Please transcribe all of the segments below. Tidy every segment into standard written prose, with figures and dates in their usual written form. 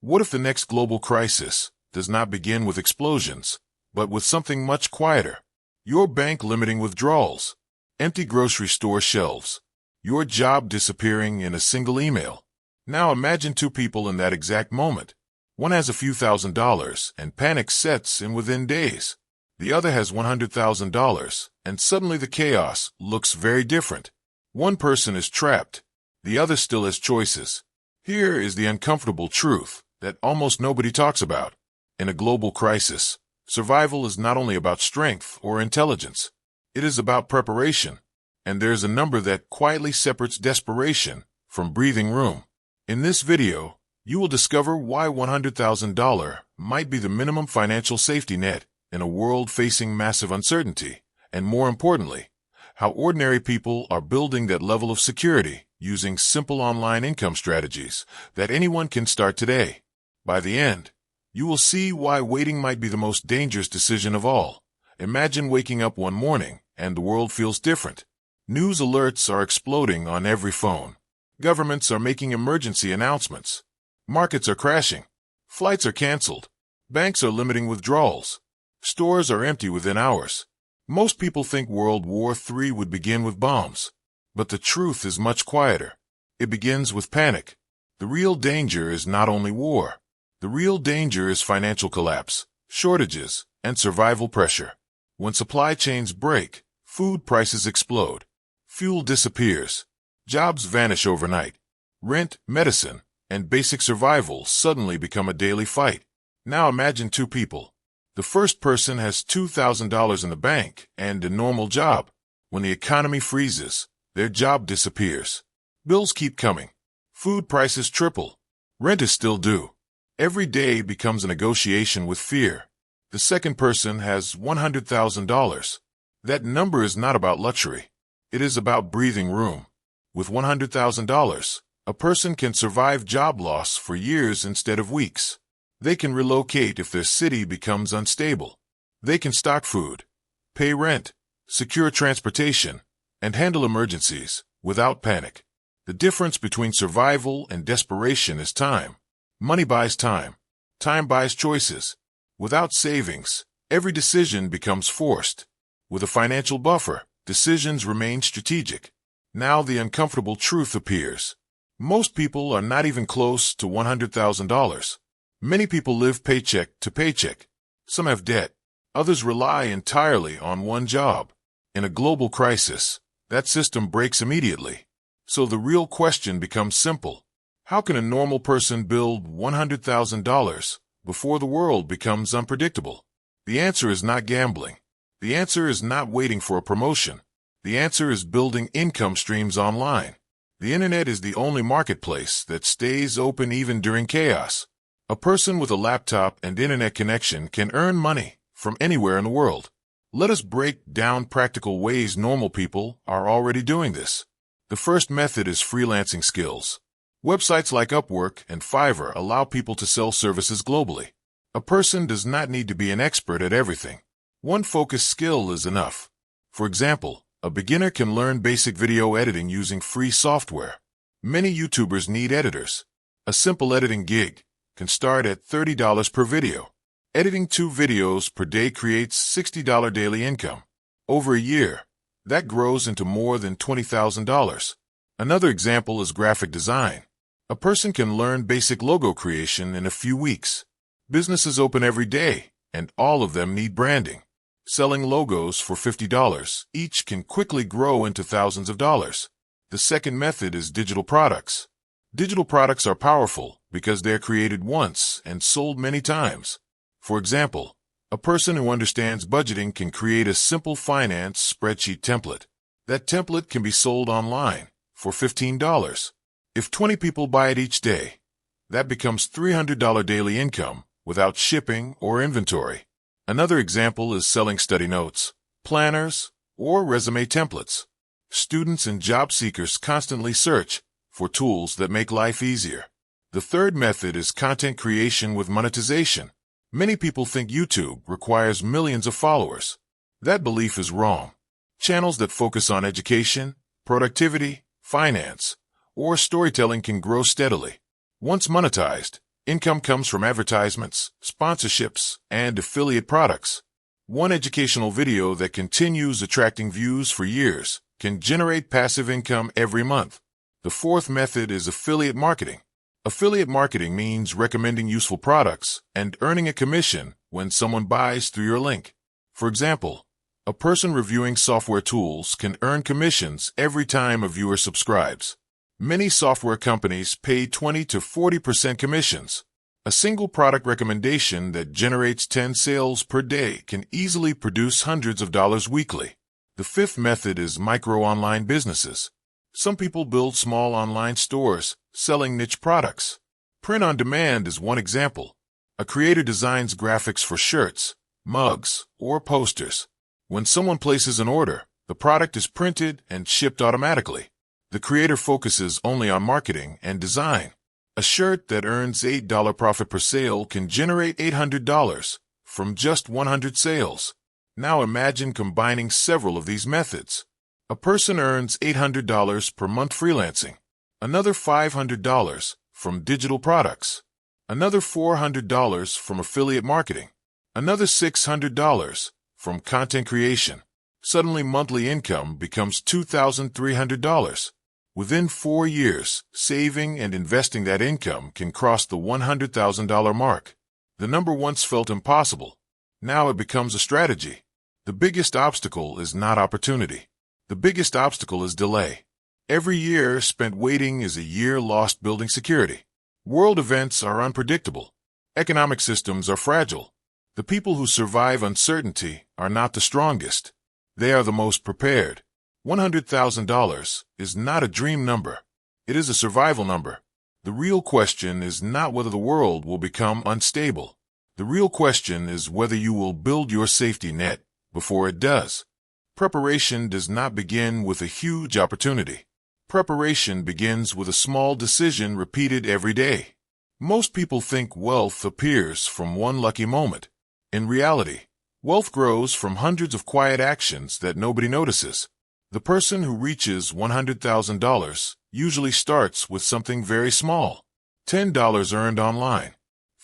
What if the next global crisis does not begin with explosions, but with something much quieter? Your bank limiting withdrawals, empty grocery store shelves, your job disappearing in a single email. Now imagine two people in that exact moment. One has a few $1,000s and panic sets in within days. The other has $100,000 and suddenly the chaos looks very different. One person is trapped. The other still has choices. Here is the uncomfortable truth that almost nobody talks about. In a global crisis, survival is not only about strength or intelligence. It is about preparation. And there's a number that quietly separates desperation from breathing room. In this video, you will discover why $100,000 might be the minimum financial safety net in a world facing massive uncertainty, and more importantly, how ordinary people are building that level of security using simple online income strategies that anyone can start today. By the end, you will see why waiting might be the most dangerous decision of all. Imagine waking up one morning and the world feels different. News alerts are exploding on every phone. Governments are making emergency announcements. Markets are crashing. Flights are canceled. Banks are limiting withdrawals. Stores are empty within hours. Most people think World War III would begin with bombs. But the truth is much quieter. It begins with panic. The real danger is not only war. The real danger is financial collapse, shortages, and survival pressure. When supply chains break, food prices explode. Fuel disappears. Jobs vanish overnight. Rent, medicine, and basic survival suddenly become a daily fight. Now imagine two people. The first person has $2,000 in the bank and a normal job. When the economy freezes, their job disappears. Bills keep coming. Food prices triple. Rent is still due. Every day becomes a negotiation with fear. The second person has $100,000. That number is not about luxury. It is about breathing room. With $100,000, a person can survive job loss for years instead of weeks. They can relocate if their city becomes unstable. They can stock food, pay rent, secure transportation, and handle emergencies without panic. The difference between survival and desperation is time. Money buys time. Time buys choices. Without savings, every decision becomes forced. With a financial buffer, decisions remain strategic. Now the uncomfortable truth appears. Most people are not even close to $100,000. Many people live paycheck to paycheck. Some have debt. Others rely entirely on one job. In a global crisis, that system breaks immediately. So the real question becomes simple. How can a normal person build $100,000 before the world becomes unpredictable? The answer is not gambling. The answer is not waiting for a promotion. The answer is building income streams online. The internet is the only marketplace that stays open even during chaos. A person with a laptop and internet connection can earn money from anywhere in the world. Let us break down practical ways normal people are already doing this. The first method is freelancing skills. Websites like Upwork and Fiverr allow people to sell services globally. A person does not need to be an expert at everything. One focused skill is enough. For example, a beginner can learn basic video editing using free software. Many YouTubers need editors. A simple editing gig can start at $30 per video. Editing 2 videos per day creates $60 daily income. Over a year, that grows into more than $20,000. Another example is graphic design. A person can learn basic logo creation in a few weeks. Businesses open every day, and all of them need branding. Selling logos for $50 each can quickly grow into thousands of dollars. The second method is digital products. Digital products are powerful because they are created once and sold many times. For example, a person who understands budgeting can create a simple finance spreadsheet template. That template can be sold online for $15. If 20 people buy it each day, that becomes $300 daily income without shipping or inventory. Another example is selling study notes, planners, or resume templates. Students and job seekers constantly search for tools that make life easier. The third method is content creation with monetization. Many people think YouTube requires millions of followers. That belief is wrong. Channels that focus on education, productivity, finance, or storytelling can grow steadily. Once monetized, Income comes from advertisements, sponsorships, and affiliate products. One educational video that continues attracting views for years can generate passive income every month. The fourth method is affiliate marketing. Affiliate marketing means recommending useful products and earning a commission when someone buys through your link. For example, a person reviewing software tools can earn commissions every time a viewer subscribes. Many software companies pay 20 to 40% commissions. A single product recommendation that generates 10 sales per day can easily produce hundreds of dollars weekly. The fifth method is micro-online businesses. Some people build small online stores selling niche products. Print on demand is one example. A creator designs graphics for shirts, mugs, or posters. When someone places an order, the product is printed and shipped automatically. The creator focuses only on marketing and design. A shirt that earns $8 profit per sale can generate $800 from just 100 sales. Now imagine combining several of these methods. A person earns $800 per month freelancing, another $500 from digital products, another $400 from affiliate marketing, another $600 from content creation. Suddenly monthly income becomes $2,300. Within 4 years, saving and investing that income can cross the $100,000 mark. The number once felt impossible. Now it becomes a strategy. The biggest obstacle is not opportunity. The biggest obstacle is delay. Every year spent waiting is a year lost building security. World events are unpredictable. Economic systems are fragile. The people who survive uncertainty are not the strongest. They are the most prepared. $100,000 is not a dream number. It is a survival number. The real question is not whether the world will become unstable. The real question is whether you will build your safety net before it does. Preparation does not begin with a huge opportunity. Preparation begins with a small decision repeated every day. Most people think wealth appears from one lucky moment. In reality, wealth grows from hundreds of quiet actions that nobody notices. The person who reaches $100,000 usually starts with something very small. $10 earned online,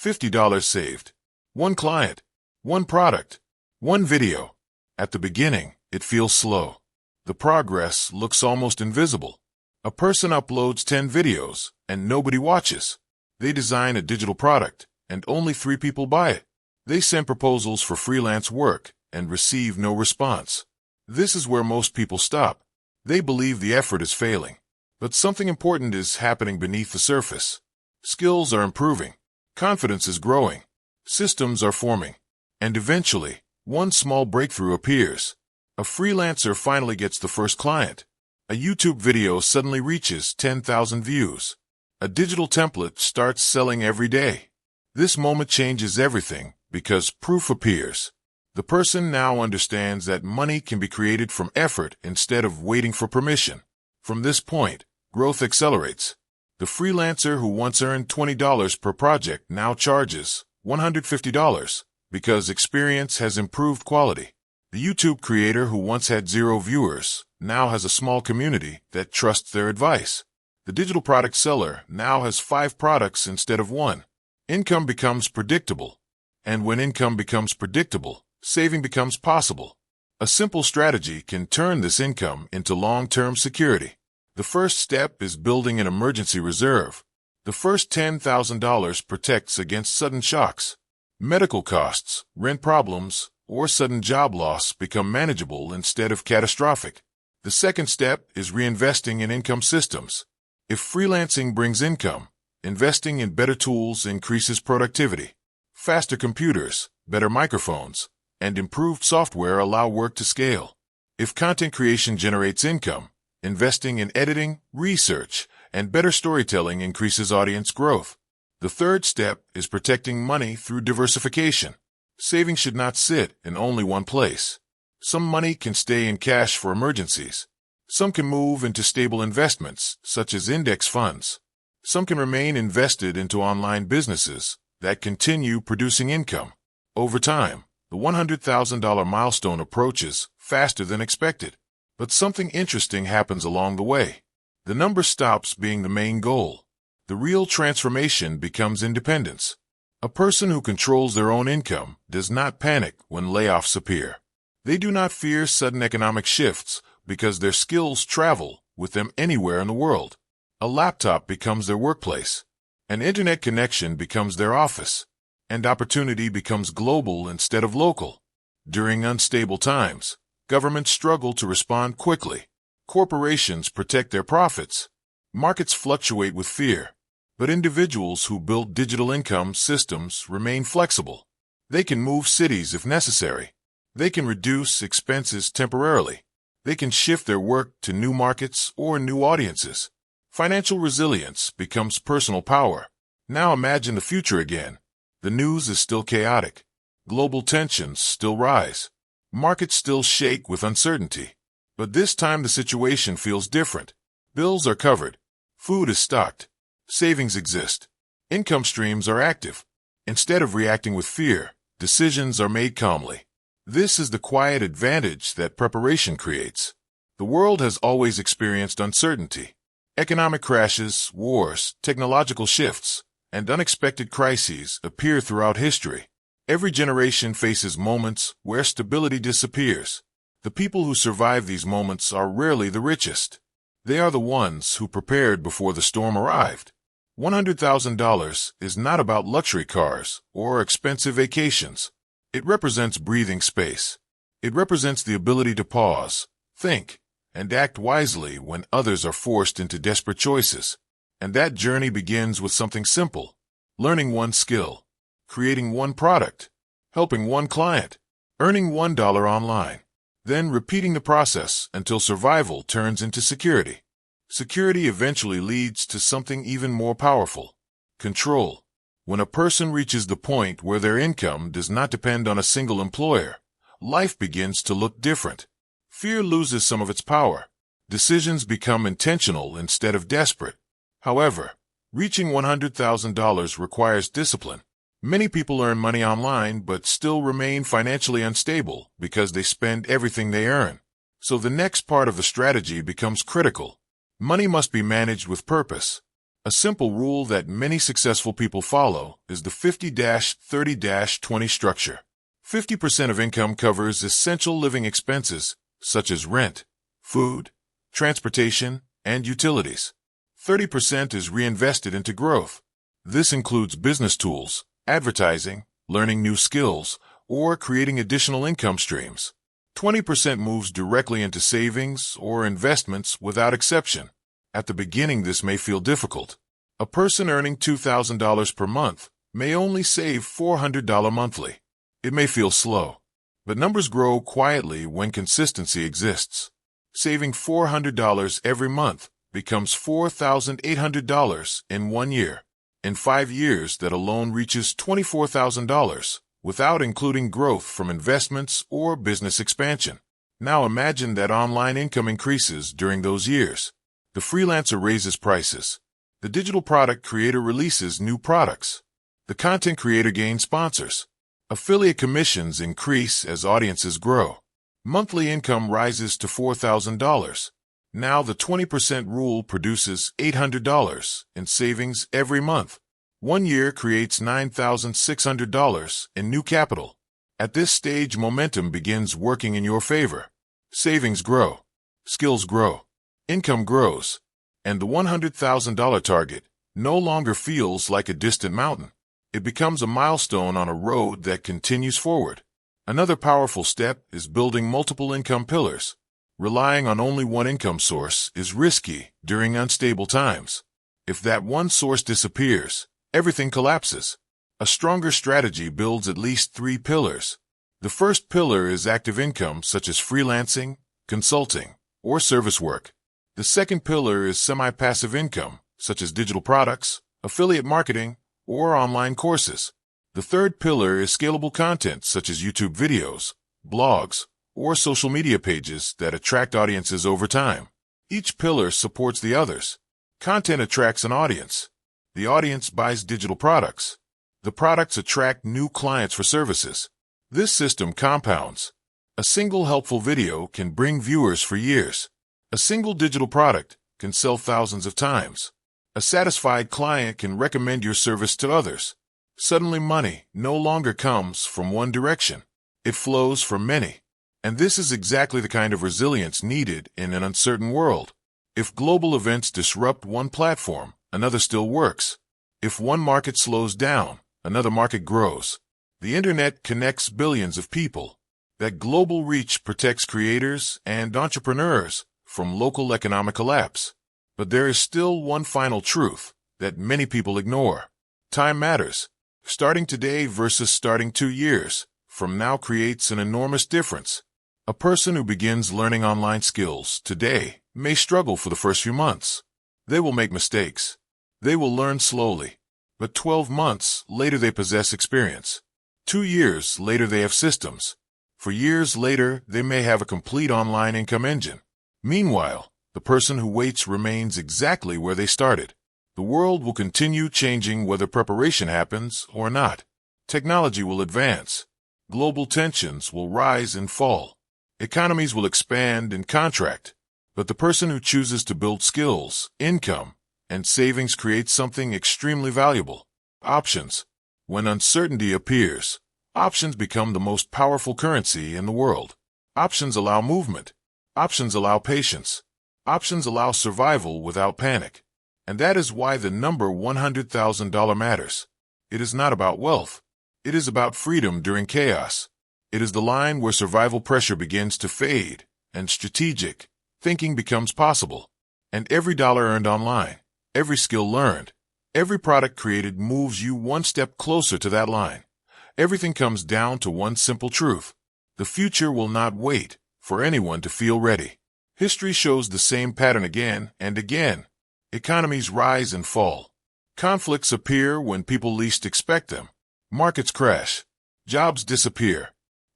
$50 saved, one client, one product, one video. At the beginning, it feels slow. The progress looks almost invisible. A person uploads 10 videos and nobody watches. They design a digital product and only 3 people buy it. They send proposals for freelance work and receive no response. This is where most people stop. They believe the effort is failing. But something important is happening beneath the surface. Skills are improving. Confidence is growing. Systems are forming. And eventually, one small breakthrough appears. A freelancer finally gets the first client. A YouTube video suddenly reaches 10,000 views. A digital template starts selling every day. This moment changes everything because proof appears. The person now understands that money can be created from effort instead of waiting for permission. From this point, growth accelerates. The freelancer who once earned $20 per project now charges $150 because experience has improved quality. The YouTube creator who once had 0 viewers now has a small community that trusts their advice. The digital product seller now has 5 products instead of 1. Income becomes predictable. And when income becomes predictable, saving becomes possible. A simple strategy can turn this income into long-term security. The first step is building an emergency reserve. The first $10,000 protects against sudden shocks. Medical costs, rent problems, or sudden job loss become manageable instead of catastrophic. The second step is reinvesting in income systems. If freelancing brings income, investing in better tools increases productivity. Faster computers, better microphones, and improved software allow work to scale. If content creation generates income, investing in editing, research, and better storytelling increases audience growth. The third step is protecting money through diversification. Saving should not sit in only one place. Some money can stay in cash for emergencies. Some can move into stable investments, such as index funds. Some can remain invested into online businesses that continue producing income. Over time, the $100,000 milestone approaches faster than expected. But something interesting happens along the way. The number stops being the main goal. The real transformation becomes independence. A person who controls their own income does not panic when layoffs appear. They do not fear sudden economic shifts because their skills travel with them anywhere in the world. A laptop becomes their workplace. An internet connection becomes their office. And opportunity becomes global instead of local. During unstable times, governments struggle to respond quickly. Corporations protect their profits. Markets fluctuate with fear. But individuals who build digital income systems remain flexible. They can move cities if necessary. They can reduce expenses temporarily. They can shift their work to new markets or new audiences. Financial resilience becomes personal power. Now imagine the future again. The news is still chaotic. Global tensions still rise. Markets still shake with uncertainty. But this time the situation feels different. Bills are covered. Food is stocked. Savings exist. Income streams are active. Instead of reacting with fear, decisions are made calmly. This is the quiet advantage that preparation creates. The world has always experienced uncertainty. Economic crashes, wars, technological shifts, and unexpected crises appear throughout history. Every generation faces moments where stability disappears. The people who survive these moments are rarely the richest. They are the ones who prepared before the storm arrived. $100,000 is not about luxury cars or expensive vacations. It represents breathing space. It represents the ability to pause, think, and act wisely when others are forced into desperate choices. And that journey begins with something simple: learning one skill, creating one product, helping one client, earning $1 online, then repeating the process until survival turns into security. Security eventually leads to something even more powerful: control. When a person reaches the point where their income does not depend on a single employer, life begins to look different. Fear loses some of its power. Decisions become intentional instead of desperate. However, reaching $100,000 requires discipline. Many people earn money online but still remain financially unstable because they spend everything they earn. So the next part of the strategy becomes critical. Money must be managed with purpose. A simple rule that many successful people follow is the 50-30-20 structure. 50% of income covers essential living expenses such as rent, food, transportation, and utilities. 30% is reinvested into growth. This includes business tools, advertising, learning new skills, or creating additional income streams. 20% moves directly into savings or investments without exception. At the beginning, this may feel difficult. A person earning $2,000 per month may only save $400 monthly. It may feel slow, but numbers grow quietly when consistency exists. Saving $400 every month becomes $4,800 in 1 year. In 5 years, that alone reaches $24,000 without including growth from investments or business expansion. Now imagine that online income increases during those years. The freelancer raises prices. The digital product creator releases new products. The content creator gains sponsors. Affiliate commissions increase as audiences grow. Monthly income rises to $4,000. Now the 20% rule produces $800 in savings every month. 1 year creates $9,600 in new capital. At this stage, momentum begins working in your favor. Savings grow. Skills grow. Income grows. And the $100,000 target no longer feels like a distant mountain. It becomes a milestone on a road that continues forward. Another powerful step is building multiple income pillars. Relying on only one income source is risky during unstable times. If that one source disappears, everything collapses. A stronger strategy builds at least 3 pillars. The first pillar is active income such as freelancing, consulting, or service work. The second pillar is semi-passive income such as digital products, affiliate marketing, or online courses. The third pillar is scalable content such as YouTube videos, blogs, or social media pages that attract audiences over time. Each pillar supports the others. Content attracts an audience. The audience buys digital products. The products attract new clients for services. This system compounds. A single helpful video can bring viewers for years. A single digital product can sell thousands of times. A satisfied client can recommend your service to others. Suddenly money no longer comes from one direction. It flows from many. And this is exactly the kind of resilience needed in an uncertain world. If global events disrupt one platform, another still works. If one market slows down, another market grows. The internet connects billions of people. That global reach protects creators and entrepreneurs from local economic collapse. But there is still one final truth that many people ignore. Time matters. Starting today versus starting 2 years from now creates an enormous difference. A person who begins learning online skills today may struggle for the first few months. They will make mistakes. They will learn slowly. But 12 months later they possess experience. 2 years later they have systems. For years later they may have a complete online income engine. Meanwhile, the person who waits remains exactly where they started. The world will continue changing whether preparation happens or not. Technology will advance. Global tensions will rise and fall. Economies will expand and contract. But the person who chooses to build skills, income, and savings creates something extremely valuable. Options. When uncertainty appears, options become the most powerful currency in the world. Options allow movement. Options allow patience. Options allow survival without panic. And that is why the number $100,000 matters. It is not about wealth. It is about freedom during chaos. It is the line where survival pressure begins to fade and strategic thinking becomes possible. And every dollar earned online, every skill learned, every product created moves you one step closer to that line. Everything comes down to one simple truth. The future will not wait for anyone to feel ready. History shows the same pattern again and again. Economies rise and fall. Conflicts appear when people least expect them. Markets crash. Jobs disappear.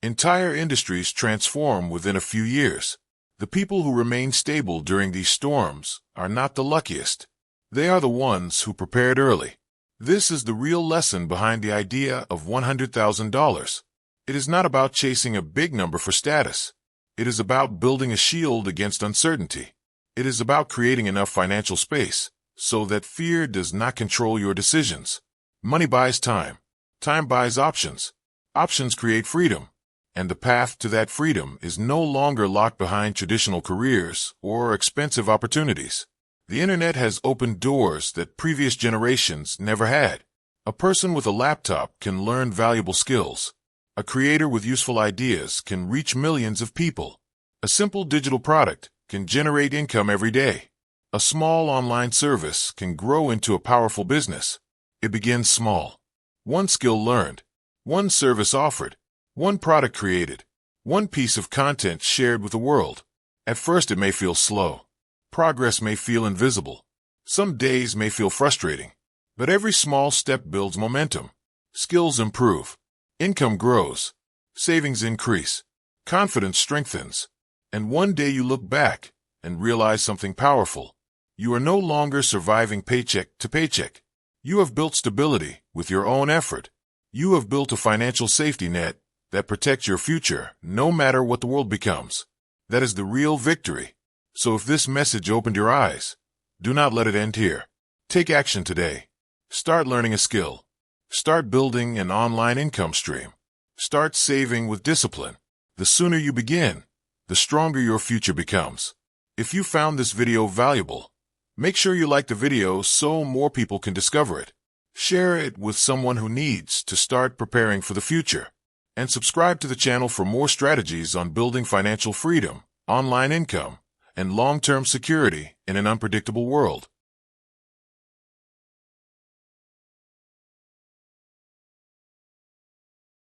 Entire industries transform within a few years. The people who remain stable during these storms are not the luckiest. They are the ones who prepared early. This is the real lesson behind the idea of $100,000. It is not about chasing a big number for status. It is about building a shield against uncertainty. It is about creating enough financial space so that fear does not control your decisions. Money buys time. Time buys options. Options create freedom. And the path to that freedom is no longer locked behind traditional careers or expensive opportunities. The internet has opened doors that previous generations never had. A person with a laptop can learn valuable skills. A creator with useful ideas can reach millions of people. A simple digital product can generate income every day. A small online service can grow into a powerful business. It begins small. One skill learned. One service offered. One product created. One piece of content shared with the world. At first it may feel slow. Progress may feel invisible. Some days may feel frustrating. But every small step builds momentum. Skills improve. Income grows. Savings increase. Confidence strengthens. And one day you look back and realize something powerful. You are no longer surviving paycheck to paycheck. You have built stability with your own effort. You have built a financial safety net that protects your future no matter what the world becomes. That is the real victory. So if this message opened your eyes, do not let it end here. Take action today. Start learning a skill. Start building an online income stream. Start saving with discipline. The sooner you begin, the stronger your future becomes. If you found this video valuable, make sure you like the video so more people can discover it. Share it with someone who needs to start preparing for the future. And subscribe to the channel for more strategies on building financial freedom, online income, and long-term security in an unpredictable world.